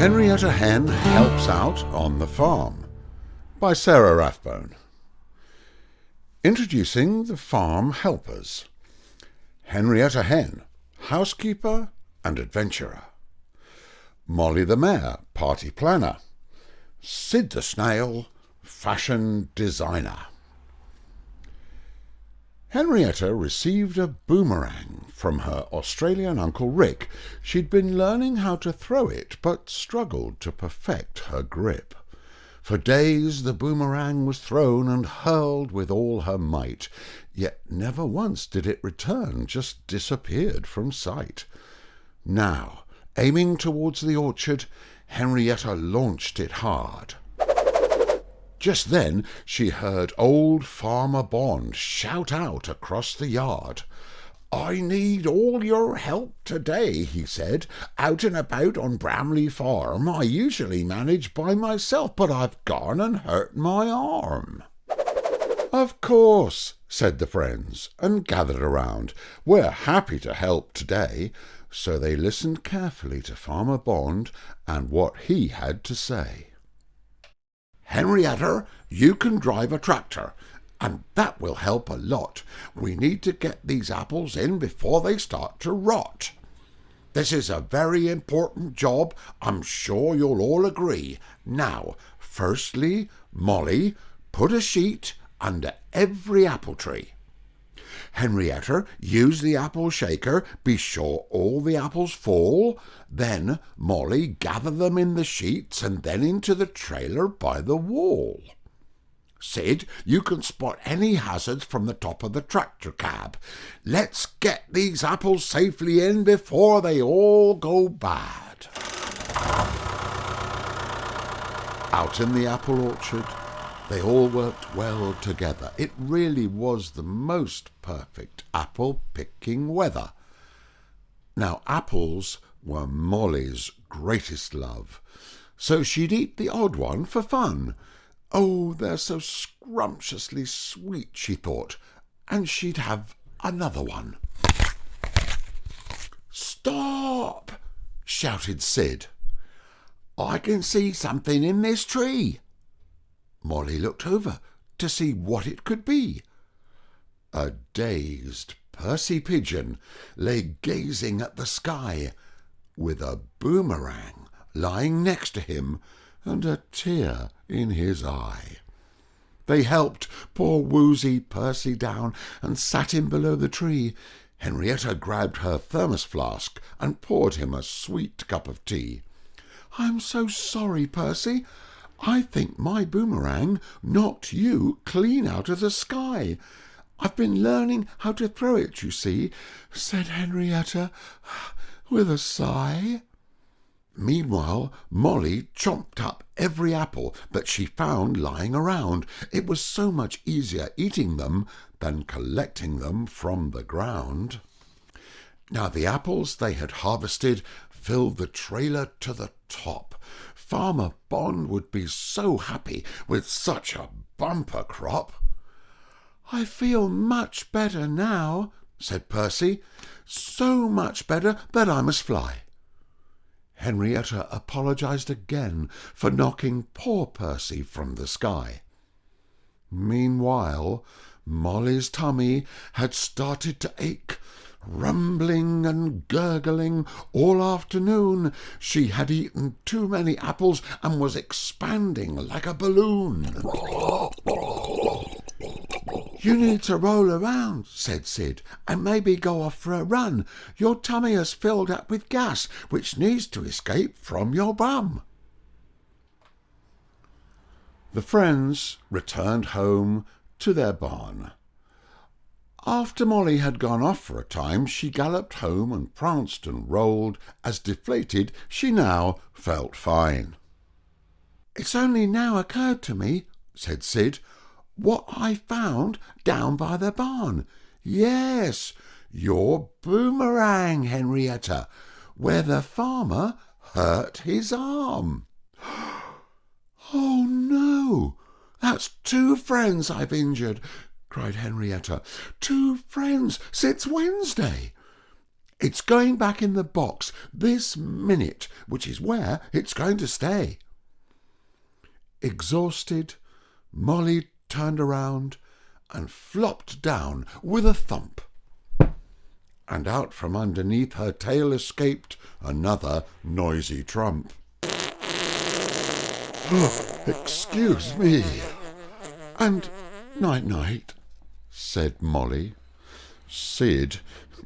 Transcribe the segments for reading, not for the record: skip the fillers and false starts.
Henrietta Hen Helps Out on the Farm by Sarah Rathbone. Introducing the farm helpers. Henrietta Hen, housekeeper and adventurer. Molly the Mare, party planner. Sid the Snail, fashion designer. Henrietta received a boomerang from her Australian Uncle Rick. She'd been learning how to throw it, but struggled to perfect her grip. For days the boomerang was thrown and hurled with all her might, yet never once did it return, just disappeared from sight. Now, aiming towards the orchard, Henrietta launched it hard. Just then she heard old Farmer Bond shout out across the yard. "I need all your help today," he said. "Out and about on Bramley Farm I usually manage by myself, but I've gone and hurt my arm." "Of course," said the friends, and gathered around. "We're happy to help today." So they listened carefully to Farmer Bond and what he had to say. "Henrietta, you can drive a tractor, and that will help a lot. We need to get these apples in before they start to rot. This is a very important job, I'm sure you'll all agree. Now, firstly, Molly, put a sheet under every apple tree. Henrietta, use the apple shaker, be sure all the apples fall. Then, Molly, gather them in the sheets and then into the trailer by the wall. Sid, you can spot any hazards from the top of the tractor cab. Let's get these apples safely in before they all go bad." Out in the apple orchard, they all worked well together. It really was the most perfect apple-picking weather. Now, apples were Molly's greatest love, so she'd eat the odd one for fun. "Oh, they're so scrumptiously sweet," she thought, and she'd have another one. "Stop!" shouted Sid. "I can see something in this tree." Molly looked over to see what it could be. A dazed Percy pigeon lay gazing at the sky, with a boomerang lying next to him and a tear in his eye. They helped poor woozy Percy down and sat him below the tree. Henrietta grabbed her thermos flask and poured him a sweet cup of tea. "I'm so sorry, Percy. I think my boomerang knocked you clean out of the sky. I've been learning how to throw it, you see," said Henrietta with a sigh. Meanwhile, Molly chomped up every apple that she found lying around. It was so much easier eating them than collecting them from the ground. Now the apples they had harvested filled the trailer to the top. Farmer Bond would be so happy with such a bumper crop. "I feel much better now," said Percy. "So much better that I must fly." Henrietta apologized again for knocking poor Percy from the sky. Meanwhile, Molly's tummy had started to ache. Rumbling and gurgling all afternoon, she had eaten too many apples and was expanding like a balloon. "You need to roll around," said Sid, "and maybe go off for a run. Your tummy has filled up with gas, which needs to escape from your bum." The friends returned home to their barn. After Molly had gone off for a time, she galloped home and pranced and rolled, as deflated she now felt fine. "It's only now occurred to me," said Sid, "what I found down by the barn. Yes, your boomerang, Henrietta, where the farmer hurt his arm." "Oh, no, that's 2 friends I've injured," cried Henrietta. "2 friends since Wednesday." It's going back in the box this minute, which is where it's going to stay." Exhausted, Molly turned around and flopped down with a thump. And out from underneath her tail escaped another noisy trump. "Excuse me, and night-night," said Molly. Sid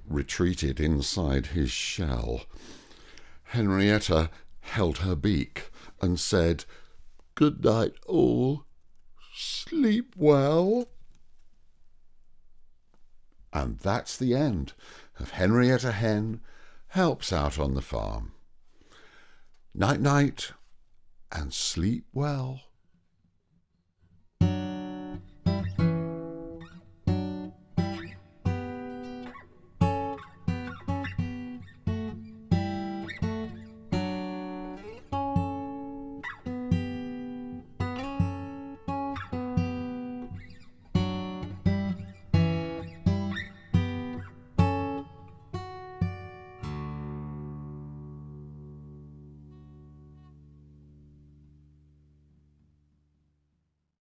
retreated inside his shell. Henrietta held her beak and said, "Good night, all. Sleep well." And that's the end of Henrietta Hen Helps Out on the Farm. Night-night, and sleep well.